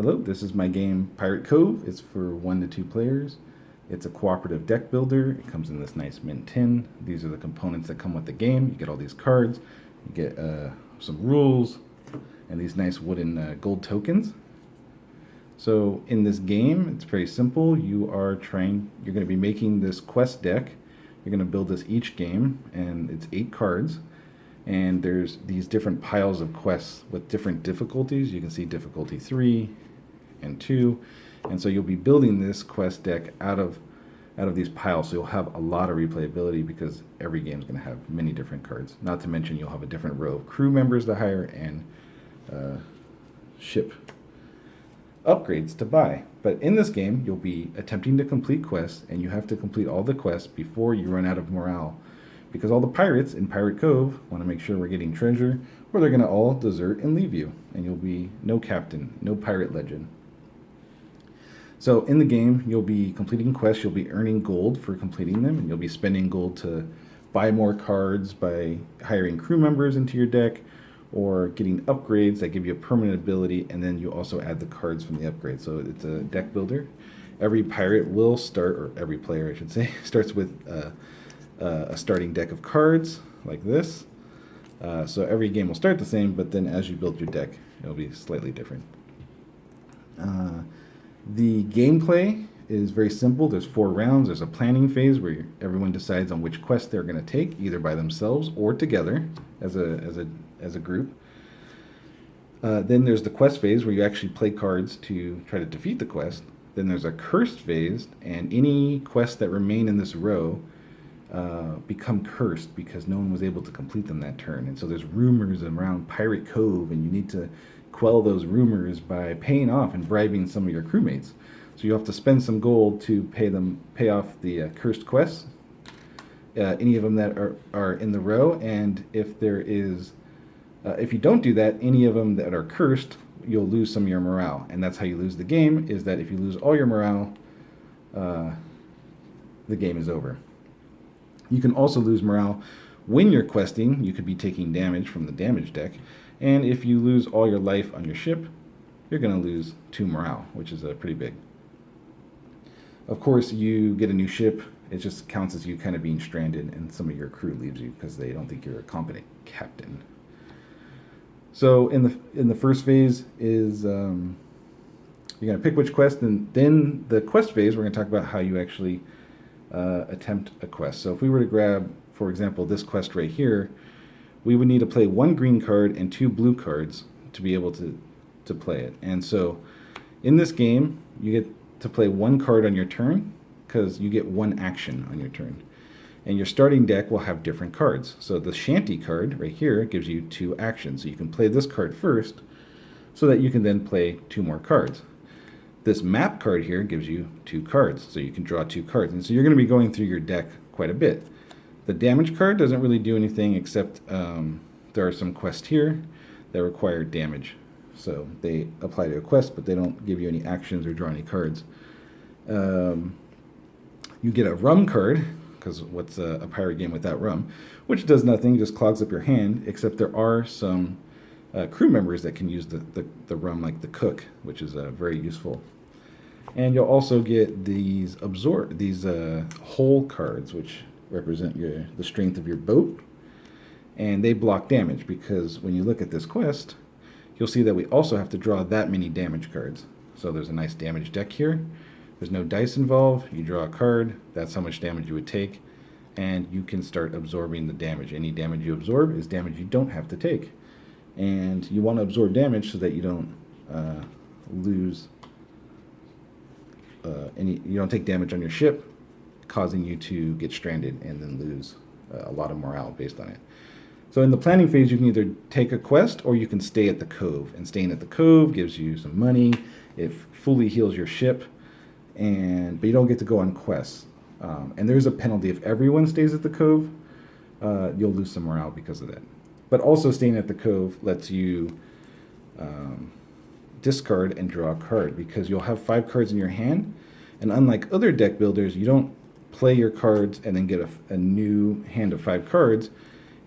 Hello, this is my game Pirate Cove. It's for 1 to 2 players. It's a cooperative deck builder. It comes in this nice mint tin. These are the components that come with the game. You get all these cards, you get some rules, and these nice wooden gold tokens. So in this game, it's very simple. You're going to be making this quest deck. You're going to build this each game, and it's 8 cards. And there's these different piles of quests with different difficulties. You can see difficulty 3 and 2. And so you'll be building this quest deck out of these piles. So you'll have a lot of replayability because every game is going to have many different cards. Not to mention you'll have a different row of crew members to hire and ship upgrades to buy. But in this game, you'll be attempting to complete quests, and you have to complete all the quests before you run out of morale. Because all the pirates in Pirate Cove want to make sure we're getting treasure, or they're going to all desert and leave you, and you'll be no captain, no pirate legend. So in the game, you'll be completing quests, you'll be earning gold for completing them, and you'll be spending gold to buy more cards by hiring crew members into your deck, or getting upgrades that give you a permanent ability, and then you also add the cards from the upgrade. So it's a deck builder. Every pirate will start, or every player I should say, starts with a starting deck of cards like this. So every game will start the same, but then as you build your deck, it'll be slightly different. The gameplay is very simple. There's 4 rounds. There's a planning phase where everyone decides on which quest they're going to take, either by themselves or together as a group. Then there's the quest phase where you actually play cards to try to defeat the quest. Then there's a cursed phase, and any quests that remain in this row become cursed because no one was able to complete them that turn. And so there's rumors around Pirate Cove, and you need to quell those rumors by paying off and bribing some of your crewmates. So you have to spend some gold to pay off the cursed quests, any of them that are in the row. And if you don't do that, any of them that are cursed, you'll lose some of your morale. And that's how you lose the game, is that if you lose all your morale, the game is over. You can also lose morale when you're questing. You could be taking damage from the damage deck. And if you lose all your life on your ship, you're going to lose 2 morale, which is pretty big. Of course, you get a new ship. It just counts as you kind of being stranded, and some of your crew leaves you because they don't think you're a competent captain. So in the first phase is you're going to pick which quest, and then the quest phase, we're going to talk about how you actually attempt a quest. So if we were to grab, for example, this quest right here, we would need to play 1 green card and 2 blue cards to be able to play it. And so in this game, you get to play 1 card on your turn because you get 1 action on your turn. And your starting deck will have different cards. So the shanty card right here gives you 2 actions. So you can play this card first so that you can then play 2 more cards. This map card here gives you 2 cards, so you can draw 2 cards. And so you're going to be going through your deck quite a bit. The damage card doesn't really do anything except there are some quests here that require damage. So they apply to a quest, but they don't give you any actions or draw any cards. You get a rum card, because what's a pirate game without rum, which does nothing, just clogs up your hand, except there are some crew members that can use the rum, like the cook, which is very useful. And you'll also get these hull cards, which represent the strength of your boat, and they block damage, because when you look at this quest, you'll see that we also have to draw that many damage cards. So there's a nice damage deck here. There's no dice involved. You draw a card, that's how much damage you would take, and you can start absorbing the damage. Any damage you absorb is damage you don't have to take. And you want to absorb damage so that you don't lose you don't take damage on your ship, causing you to get stranded and then lose a lot of morale based on it. So in the planning phase, you can either take a quest or you can stay at the Cove. And staying at the Cove gives you some money. It fully heals your ship, but you don't get to go on quests. And there's a penalty. If everyone stays at the Cove, you'll lose some morale because of that. But also staying at the Cove lets you discard and draw a card, because you'll have 5 cards in your hand. And unlike other deck builders, you don't play your cards and then get a new hand of 5 cards.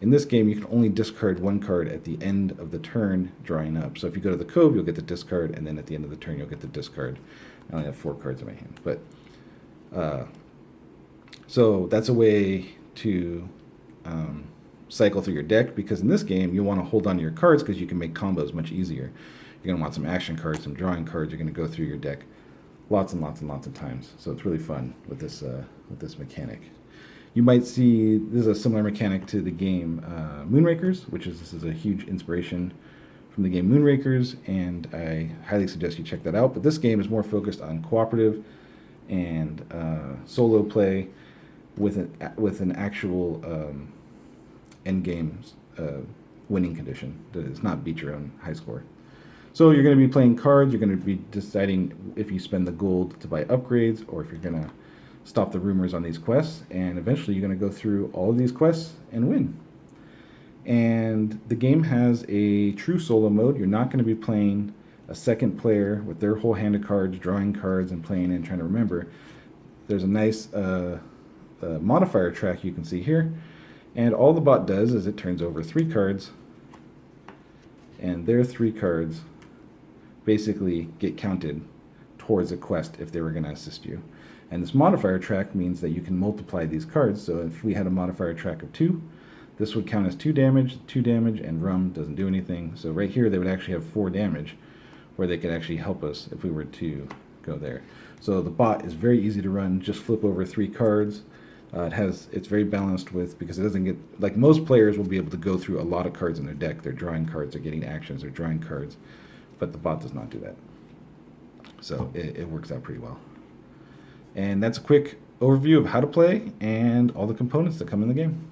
In this game, you can only discard one card at the end of the turn, drawing up. So if you go to the Cove, you'll get the discard, and then at the end of the turn, you'll get the discard. I only have 4 cards in my hand, but so that's a way to cycle through your deck, because in this game, you want to hold on to your cards because you can make combos much easier. You're going to want some action cards, some drawing cards. You're going to go through your deck lots and lots and lots of times. So it's really fun with this mechanic. You might see this is a similar mechanic to the game Moonrakers, this is a huge inspiration from the game Moonrakers, and I highly suggest you check that out. But this game is more focused on cooperative and solo play with an actual end game winning condition. It's not beat your own high score. So you're going to be playing cards. You're going to be deciding if you spend the gold to buy upgrades or if you're going to stop the rumors on these quests, and eventually you're going to go through all of these quests and win. And the game has a true solo mode. You're not going to be playing a second player with their whole hand of cards, drawing cards and playing and trying to remember. There's a nice modifier track you can see here, and all the bot does is it turns over 3 cards, and their 3 cards basically get counted towards a quest if they were going to assist you. And this modifier track means that you can multiply these cards. So if we had a modifier track of 2, this would count as 2 damage, and rum doesn't do anything. So right here they would actually have 4 damage, where they could actually help us if we were to go there. So the bot is very easy to run. Just flip over 3 cards. It's very balanced because it doesn't get, like most players will be able to go through a lot of cards in their deck. They're drawing cards, they're getting actions, they're drawing cards, but the bot does not do that. So it works out pretty well. And that's a quick overview of how to play and all the components that come in the game.